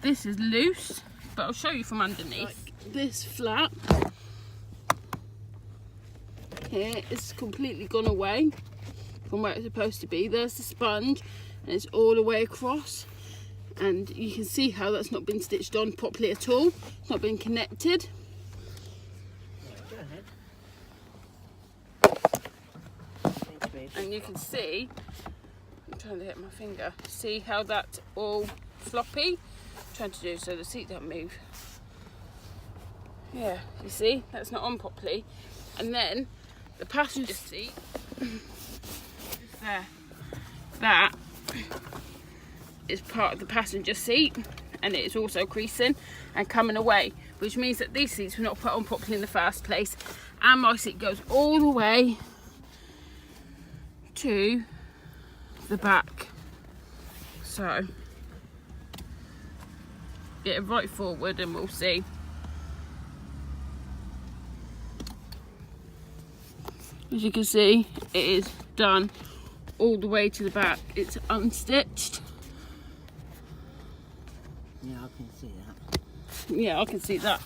this is loose, but I'll show you from underneath. Like this flap here is completely gone away from where it's supposed to be. There's the sponge, and it's all the way across, and you can see how that's not been stitched on properly at all. It's not been connected. Go ahead. And you can see, I'm trying to hit my finger, see how that's all floppy? I'm trying to do so the seat don't move. Yeah, you see, that's not on properly. And then the passenger seat is there. That is part of the passenger seat, and it is also creasing and coming away, which means that these seats were not put on properly in the first place. And my seat goes all the way to the back. So get it right forward and we'll see. As you can see, it is done all the way to the back. It's unstitched. Yeah, I can see that. Yeah, I can see that.